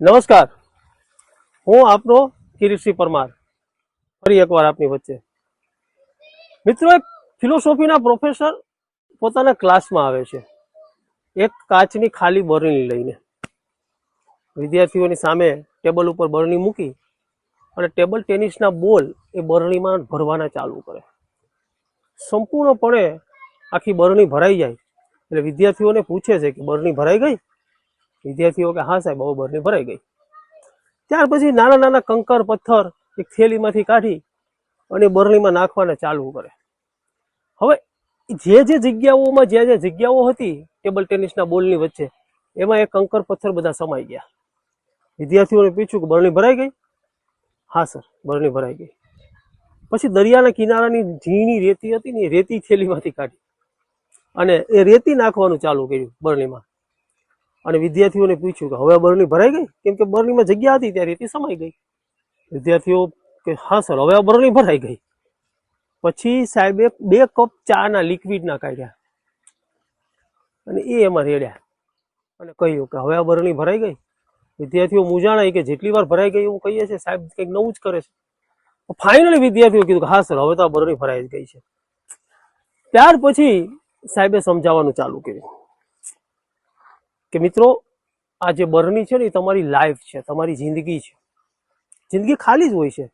નમસ્કાર, હું આપનો કિરીટસિંહ પરમાર ફરી એકવાર આપની વચ્ચે. મિત્રો, એક ફિલોસોફીના પ્રોફેસર પોતાના ક્લાસમાં આવે છે એક કાચની ખાલી બરણી લઈને. વિદ્યાર્થીઓની સામે ટેબલ ઉપર બરણી મૂકી અને ટેબલ ટેનિસના બોલ એ બરણીમાં ભરવાના ચાલુ કરે. સંપૂર્ણપણે આખી બરણી ભરાઈ જાય એટલે વિદ્યાર્થીઓને પૂછે છે કે બરણી ભરાઈ ગઈ? વિદ્યાર્થીઓ કે હા સાહેબ, હવે બરણી ભરાઈ ગઈ. ત્યાર પછી નાના નાના કંકર પથ્થર એક થેલીમાંથી કાઢી અને બરણીમાં નાખવાના ચાલુ કરે. હવે જે જગ્યાઓમાં જે જગ્યાઓ હતી ટેબલ ટેનિસના બોલની વચ્ચે, એમાં એ કંકર પથ્થર બધા સમાઈ ગયા. વિદ્યાર્થીઓને પૂછ્યું કે બરણી ભરાઈ ગઈ? હા સર, બરણી ભરાઈ ગઈ. પછી દરિયાના કિનારાની ઝીણી રેતી હતી ને, એ રેતી થેલીમાંથી કાઢી અને એ રેતી નાખવાનું ચાલુ કર્યું બરણીમાં. અને વિદ્યાર્થીઓને પૂછ્યું કે હવે બરણી ભરાઈ ગઈ? કેમ કે બરણીમાં જગ્યા હતી ત્યાં રેતી સમાઈ ગઈ. વિદ્યાર્થીઓ કે હા સર, હવે બરણી ભરાઈ ગઈ. પછી સાહેબે 2 કપ ચાના લિક્વિડના કાઢ્યા અને એ એમાં રેડ્યા અને કહ્યું કે હવે આ બરણી ભરાઈ ગઈ. વિદ્યાર્થીઓ મૂંઝાણા કે જેટલી વાર ભરાઈ ગઈ એવું કહીએ છે, સાહેબ કંઈક નવું જ કરે છે. ફાઇનલી વિદ્યાર્થીઓ કીધું કે હા સર, હવે તો આ બરણી ભરાઈ ગઈ છે. ત્યાર પછી સાહેબે સમજાવવાનું ચાલુ કર્યું કે મિત્રો, આ જે બરણી છે ને એ તમારી લાઈફ છે, તમારી જિંદગી છે. જિંદગી ખાલી જ હોય છે,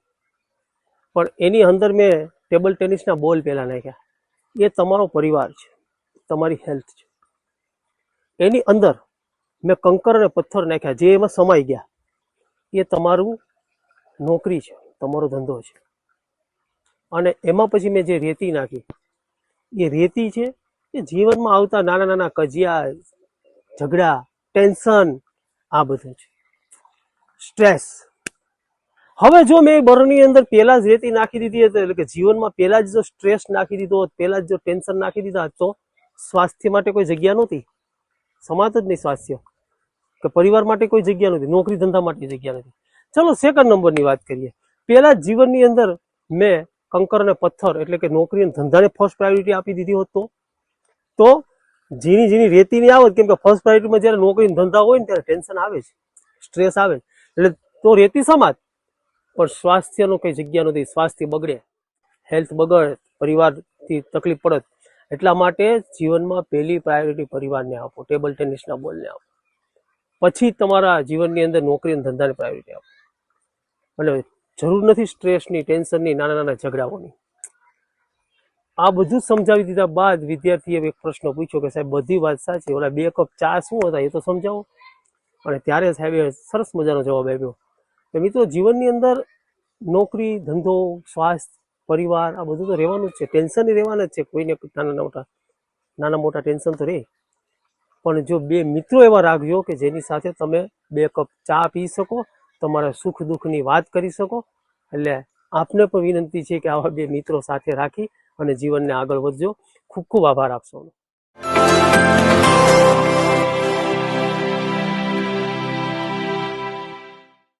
પણ એની અંદર મેં ટેબલ ટેનિસના બોલ પહેલા નાખ્યા. એ તમારો પરિવાર છે, તમારી હેલ્થ છે. એની અંદર મેં કંકર અને પથ્થર નાખ્યા, જે એમાં સમાઈ ગયા. એ તમારું નોકરી છે, તમારો ધંધો છે. અને એમાં પછી મેં જે રેતી નાખી, એ રેતી છે એ જીવનમાં આવતા નાના નાના કજિયા, ઝઘડા, ટેન્શન, આ બધું છે, સ્ટ્રેસ. હવે જો મેં બરણી અંદર પહેલા જ રેતી નાખી દીધી હતી, એટલે કે જીવનમાં પહેલા જ જો સ્ટ્રેસ નાખી દીધો હોત, પહેલા જ જો ટેન્શન નાખી દીધા તો સ્વાસ્થ્ય માટે કોઈ જગ્યા નહોતી, સમાત જ નહીં સ્વાસ્થ્ય, કે પરિવાર માટે કોઈ જગ્યા નથી, નોકરી ધંધા માટે જગ્યા નથી. ચલો સેકન્ડ નંબરની વાત કરીએ. પહેલા જ જીવનની અંદર મેં કંકર અને પથ્થર એટલે કે નોકરી અને ધંધાને ફર્સ્ટ પ્રાયોરિટી આપી દીધી હોત તો ઝીણી ઝીણી રેતી નહીં આવત. કેમ કે ફર્સ્ટ પ્રાયોરિટીમાં જ્યારે નોકરી ધંધા હોય ને ત્યારે ટેન્શન આવે છે, સ્ટ્રેસ આવે, એટલે તો રેતી સમાત, પણ સ્વાસ્થ્યનો કઈ જગ્યા નથી. સ્વાસ્થ્ય બગડે, હેલ્થ બગડે, પરિવારથી તકલીફ પડે. એટલા માટે જીવનમાં પહેલી પ્રાયોરિટી પરિવારને આપો, ટેબલ ટેનિસના બોલને આપો. પછી તમારા જીવનની અંદર નોકરી અને ધંધાને પ્રાયોરિટી આપો. એટલે જરૂર નથી સ્ટ્રેસની, ટેન્શનની, નાના નાના ઝઘડાઓની. આ બધું સમજાવી દીધા બાદ વિદ્યાર્થીએ એક પ્રશ્ન પૂછ્યો કે સાહેબ, બધી વાત સાચી, ઓલા 2 કપ ચા શું હતા એ તો સમજાવો. અને ત્યારે સાહેબે સરસ મજાનો જવાબ આપ્યો કે મિત્રો, જીવનની અંદર નોકરી, ધંધો, સ્વાસ્થ્ય, પરિવાર, આ બધું તો રહેવાનું જ છે. ટેન્શન રહેવાના જ છે. કોઈને નાના મોટા ટેન્શન તો રહે, પણ જો 2 મિત્રો એવા રાખજો કે જેની સાથે તમે 2 કપ ચા પી શકો, તમારા સુખ દુઃખની વાત કરી શકો. એટલે આપને પણ વિનંતી છે કે આવા 2 મિત્રો સાથે રાખી અને જીવનને આગળ વધજો. ખૂબ ખૂબ આભાર આપશો.